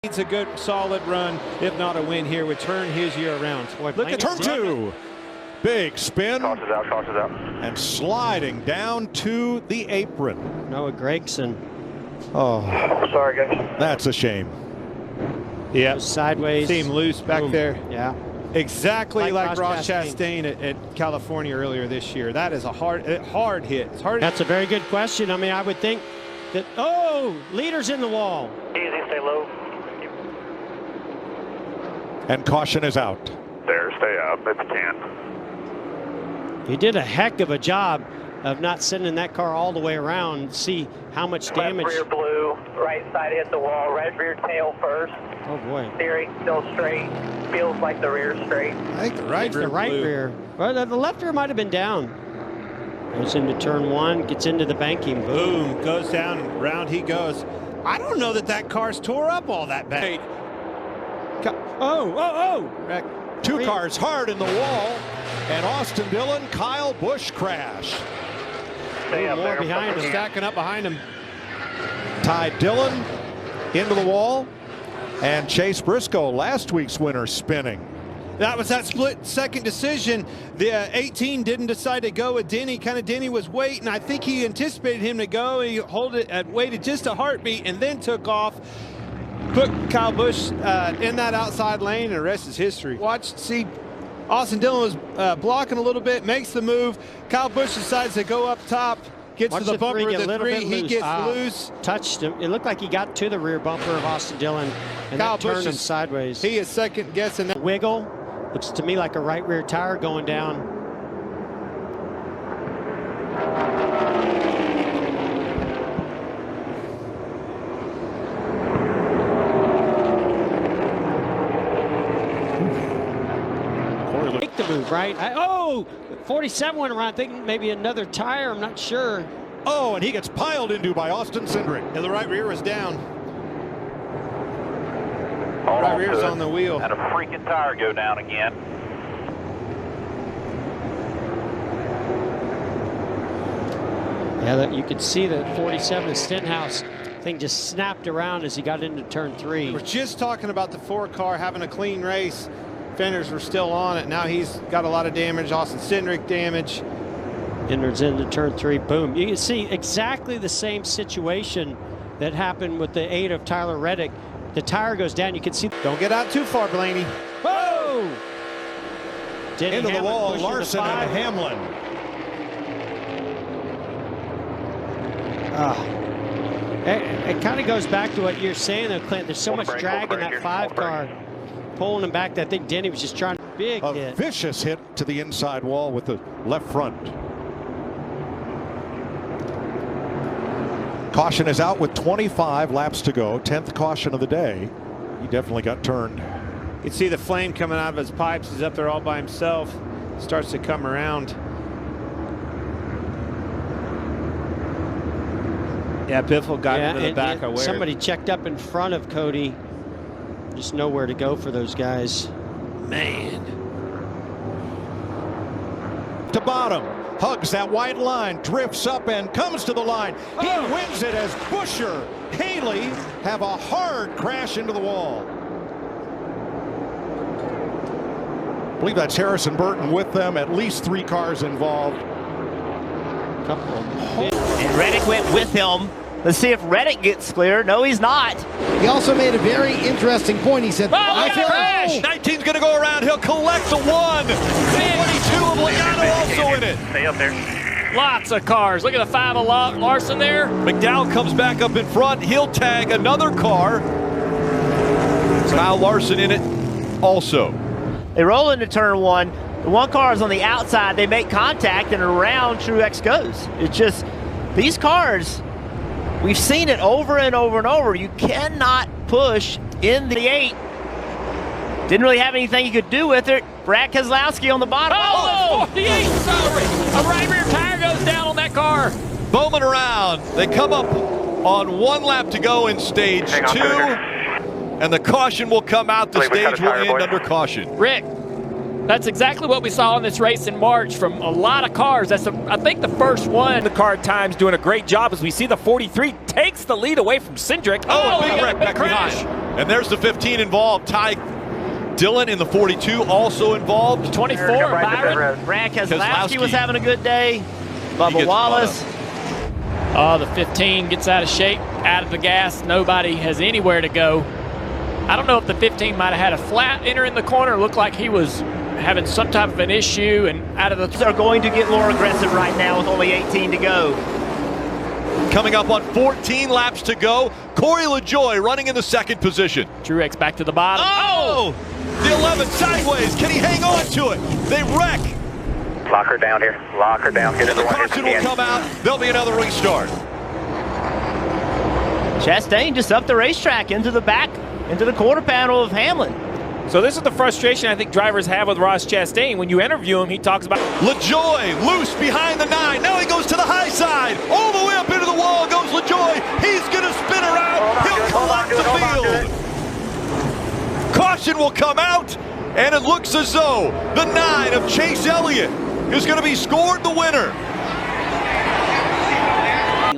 Needs a good solid run, if not a win here, would turn his year around. Boy, look at turn two. Big spin. Tosses out. And sliding down to the apron. Noah Gregson. Oh, sorry, guys. That's a shame. Yeah, sideways. Seemed loose back there. Yeah. Exactly like Ross Chastain at California earlier this year. That is a hard hit. It's hard. That's a very good question. I mean, I would think that, leader's in the wall. Easy, stay low. And caution is out. There, stay up if you can. He did a heck of a job of not sending that car all the way around. See how much damage. Left rear blue, right side hit the wall, right rear tail first. Oh boy. Steering still straight. Feels like the rear straight. I think the right rear. Well, the left rear might have been down. Goes into turn one, gets into the banking. Boom, goes down, round he goes. I don't know that car's tore up all that bad. Two cars hard in the wall, and Austin Dillon, Kyle Busch crash. Stay up More there. behind him. Stacking up behind him. Ty Dillon into the wall, and Chase Briscoe, last week's winner, spinning. That was that split second decision. The 18 didn't decide to go with Denny. Denny was waiting. I think he anticipated him to go. He waited just a heartbeat and then took off. Put Kyle Busch in that outside lane, and the rest is history. See, Austin Dillon was blocking a little bit, makes the move. Kyle Busch decides to go up top, gets to the bumper of the three. He gets loose. Touched him. It looked like he got to the rear bumper of Austin Dillon, and Kyle that turned Busch him sideways. He is second guessing that. Wiggle. Looks to me like a right rear tire going down. Make the move, right? 47 went around. I think maybe another tire. I'm not sure. Oh, and he gets piled into by Austin Cindric. And the right rear was down. Right rear's on the wheel. And a freaking tire go down again. Yeah, you could see that 47 Stenhouse thing just snapped around as he got into turn three. We're just talking about the 4-car having a clean race. Fenders were still on it. Now he's got a lot of damage. Austin Cindric damage. Enters into turn three. Boom. You can see exactly the same situation that happened with the 8 of Tyler Reddick. The tire goes down. You can see. Don't get out too far, Blaney. Whoa! Into the wall, Larson and Hamlin. It kind of goes back to what you're saying, though, Clint. There's so much drag in that 5-car, pulling him back. That I think Denny was just trying to hit. Vicious hit to the inside wall with the left front. Caution is out with 25 laps to go. 10th caution of the day. He definitely got turned. You can see the flame coming out of his pipes. He's up there all by himself. Starts to come around. Yeah, Biffle got into the back of where. Somebody checked up in front of Cody. Just nowhere to go for those guys. Man. To bottom. Hugs that white line, drifts up and comes to the line. He wins it as Buescher, Haley have a hard crash into the wall. I believe that's Harrison Burton with them. At least 3 cars involved. And Reddick went with him. Let's see if Reddick gets clear. No, he's not. He also made a very interesting point. He said, I feel crash. 19's going to go around. He'll collect the 1. 22 of Logano also in it. Stay up there. Lots of cars. Look at the 5 of Larson there. McDowell comes back up in front. He'll tag another car. Kyle Larson in it also. They roll into turn 1. The 1 car is on the outside. They make contact, and around Truex goes. It's just, these cars, we've seen it over and over and over. You cannot push in the 8. Didn't really have anything you could do with it. Brad Keselowski on the bottom. Oh, 48, sorry. A right rear tire goes down on that car. Bowman around. They come up on 1 lap to go in stage 2. And the caution will come out. The stage will end under caution. Rick, that's exactly what we saw in this race in March from a lot of cars. That's, I think, the first one. The car at times doing a great job as we see the 43 takes the lead away from Cindric. Oh, big wreck back behind. And there's the 15 involved. Ty Dillon in the 42 also involved. 24, Byron. Brad Keselowski was having a good day. Bubba Wallace. Oh, the 15 gets out of shape, out of the gas. Nobody has anywhere to go. I don't know if the 15 might have had a flat entering the corner. Looked like he was having some type of an issue and out of the... They're going to get more aggressive right now with only 18 to go. Coming up on 14 laps to go, Corey LaJoie running in the second position. Truex back to the bottom. Oh! The 11 sideways. Can he hang on to it? They wreck. Lock her down here. Lock her down. Get And the caution will come out. There'll be another restart. Chastain just up the racetrack into the back, into the quarter panel of Hamlin. So this is the frustration I think drivers have with Ross Chastain. When you interview him, he talks about... LaJoie loose behind the 9. Now he goes to the high side. All the way up into the wall goes LaJoie. He's going to spin around. He'll collect the field. Caution will come out, and it looks as though the 9 of Chase Elliott is going to be scored the winner.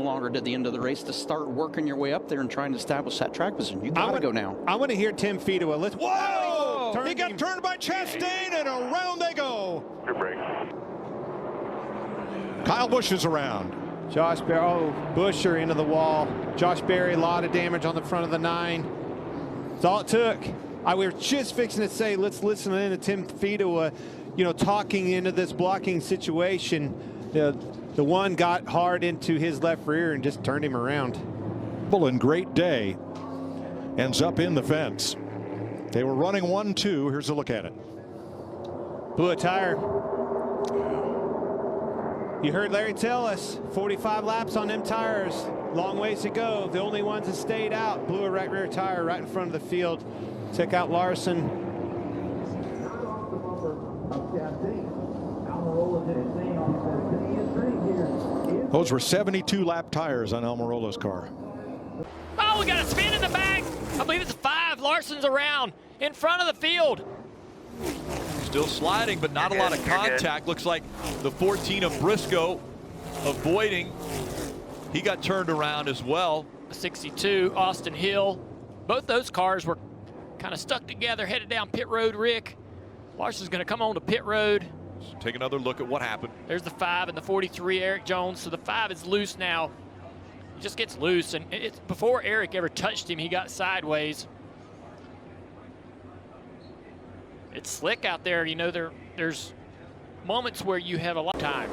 Longer to the end of the race to start working your way up there and trying to establish that track position. You got to go now. I want to hear Tim Fedewa. Let's. Whoa! He got turned by Chastain, and around they go. Your brakes. Kyle Busch is around. Josh Berry, Buescher into the wall. Josh Berry, a lot of damage on the front of the 9. That's all it took. We were just fixing to say, let's listen in to Tim Fedewa, talking into this blocking situation. The one got hard into his left rear and just turned him around. And great day ends up in the fence. They were running 1-2. Here's a look at it. Blew a tire. You heard Larry tell us 45 laps on them tires. Long ways to go. The only ones that stayed out. Blew a right rear tire right in front of the field. Took out Larson. Those were 72-lap tires on Almirola's car. Oh, we got a spin in the back. I believe it's 5. Larson's around in front of the field. Still sliding, but not a lot of contact. Looks like the 14 of Briscoe avoiding. He got turned around as well. 62, Austin Hill. Both those cars were kind of stuck together, headed down pit road, Rick. Larson's going to come on to pit road. So take another look at what happened. There's the 5 and the 43, Eric Jones. So the 5 is loose now. He just gets loose, and it's before Eric ever touched him, he got sideways. It's slick out there. There's moments where you have a lot of time.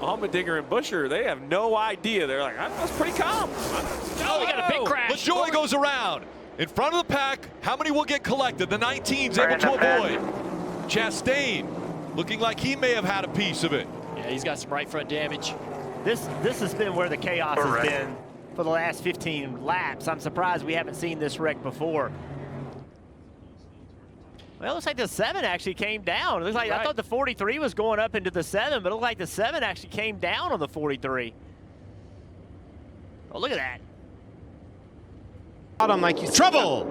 Allmendinger and Buescher, they have no idea. They're like, I was pretty calm. Oh, we got a big crash. LaJoie goes around. In front of the pack, how many will get collected? The 19's able to avoid. Chastain looking like he may have had a piece of it. Yeah, he's got some right front damage. This has been where the chaos has been for the last 15 laps. I'm surprised we haven't seen this wreck before. Well, it looks like the 7 actually came down. It looks like I thought the 43 was going up into the 7, but it looked like the 7 actually came down on the 43. Oh, look at that. Trouble!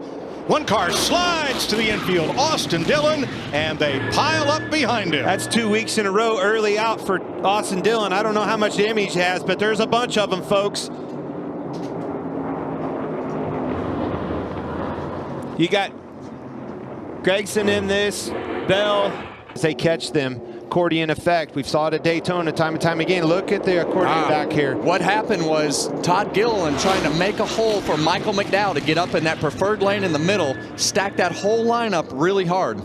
One car slides to the infield, Austin Dillon, and they pile up behind him. That's 2 weeks in a row early out for Austin Dillon. I don't know how much damage he has, but there's a bunch of them, folks. You got Gregson in this, Bell, as they catch them. Accordion effect. We've saw it at Daytona time and time again. Look at the accordion back here. What happened was Todd Gilliland trying to make a hole for Michael McDowell to get up in that preferred lane in the middle, stack that whole lineup really hard.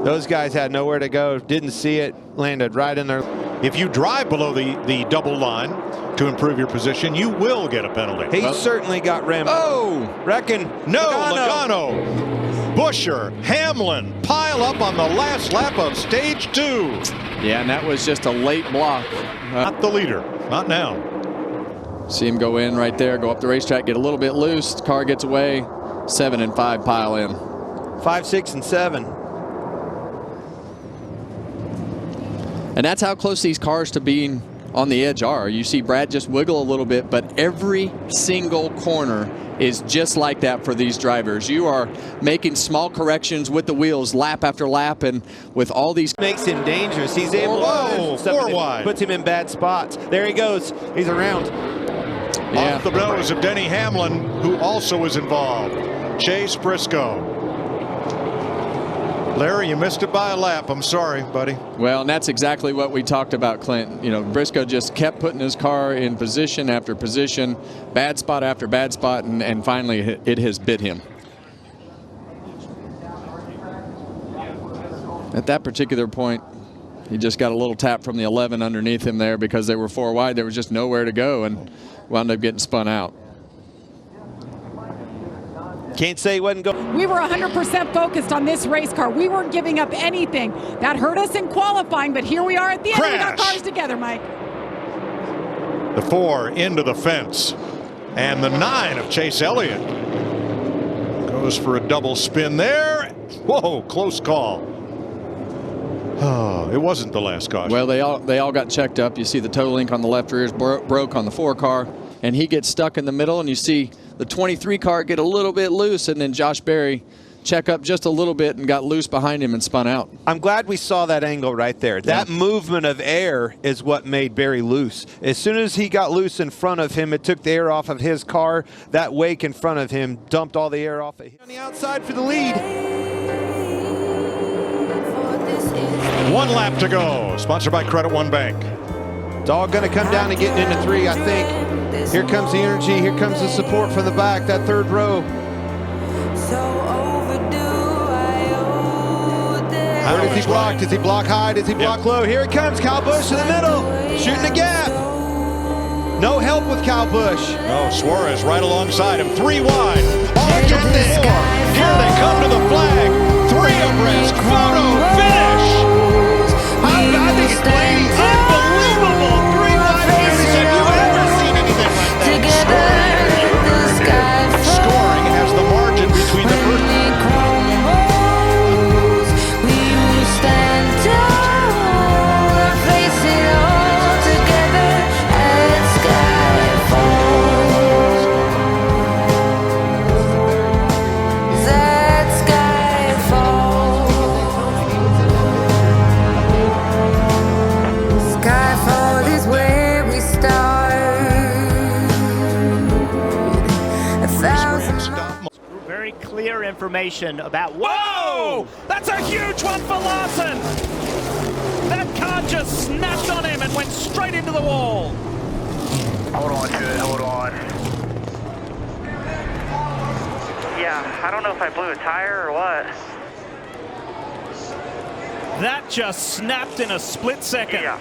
Those guys had nowhere to go, didn't see it, landed right in there. If you drive below the double line to improve your position, you will get a penalty. He certainly got rimmed. Oh! Reckon. No, Logano. Buescher, Hamlin pile up on the last lap of stage 2. Yeah, and that was just a late block. Not the leader, not now. See him go in right there, go up the racetrack, get a little bit loose. The car gets away. 7 and 5 pile in. 5, 6, and 7. And that's how close these cars to being on the edge are. You see Brad just wiggle a little bit, but every single corner is just like that for these drivers. You are making small corrections with the wheels lap after lap, and with all these... Makes him dangerous. He's able to... Four wide. Puts him in bad spots. There he goes. He's around. Off the nose of Denny Hamlin, who also was involved. Chase Briscoe. Larry, you missed it by a lap. I'm sorry, buddy. Well, and that's exactly what we talked about, Clint. You know, Briscoe just kept putting his car in position after position, bad spot after bad spot, and finally it has bit him. At that particular point, he just got a little tap from the 11 underneath him there because they were 4 wide. There was just nowhere to go and wound up getting spun out. Can't say he wasn't going. We were 100% focused on this race car. We weren't giving up anything. That hurt us in qualifying, but here we are at the end. We got cars together, Mike. The 4 into the fence. And the 9 of Chase Elliott goes for a double spin there. Whoa, close call. Oh, it wasn't the last caution. Well, they all got checked up. You see the toe link on the left rear is broke on the 4 car, and he gets stuck in the middle, and you see the 23 car get a little bit loose, and then Josh Berry check up just a little bit and got loose behind him and spun out. I'm glad we saw that angle right there. That movement of air is what made Berry loose. As soon as he got loose in front of him, it took the air off of his car. That wake in front of him dumped all the air off of him. On the outside for the lead. 1 lap to go. Sponsored by Credit One Bank. It's all going to come down to getting into 3, I think. Here comes the energy. Here comes the support from the back, that 3rd row. Where does he block? Does he block high? Does he block low? Here it comes, Kyle Busch in the middle, shooting a gap. No help with Kyle Busch. No, Suarez right alongside him. 3 wide. Oh, get this. Here they come to the flag. 3 abreast. Photo finish. I think it's Blaney. Unbelievable. 3 wide finish. Have you ever seen anything like that? Scoring has the margin between the first. Very clear information about. Whoa! That's a huge one for Larson. That car just snapped on him and went straight into the wall. Hold on to it, hold on. Yeah, I don't know if I blew a tire or what. That just snapped in a split second. Yeah.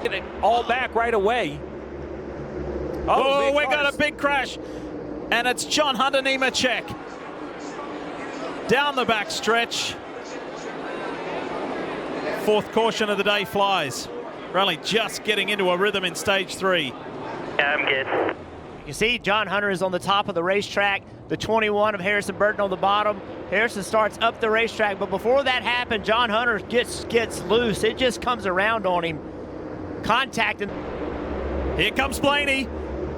Get it all back right away. Oh, we got a big crash. And it's John Hunter Nemechek. Down the back stretch. 4th caution of the day flies. Really just getting into a rhythm in stage 3. Yeah, I'm good. You see John Hunter is on the top of the racetrack. The 21 of Harrison Burton on the bottom. Harrison starts up the racetrack, but before that happened, John Hunter gets loose. It just comes around on him. Contacting. Here comes Blaney.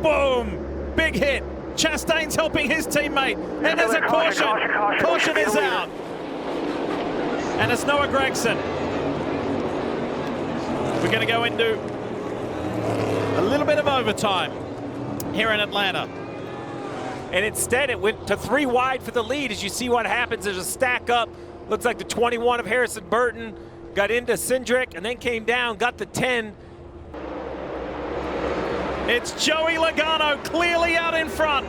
Boom! Big hit. Chastain's helping his teammate. And there's a caution. Caution is out. And it's Noah Gregson. We're going to go into a little bit of overtime here in Atlanta. And instead it went to 3 wide for the lead. As you see what happens, there's a stack up. Looks like the 21 of Harrison Burton got into Cindric and then came down, got the 10. It's Joey Logano clearly out in front.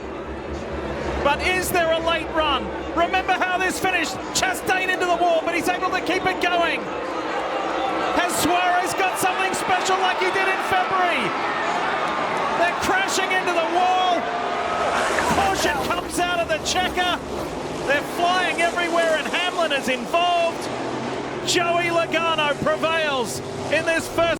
But is there a late run? Remember how this finished. Chastain into the wall, but he's able to keep it going. Has Suarez got something special like he did in February? They're crashing into the wall. Caution comes out of the checker. They're flying everywhere and Hamlin is involved. Joey Logano prevails in this first.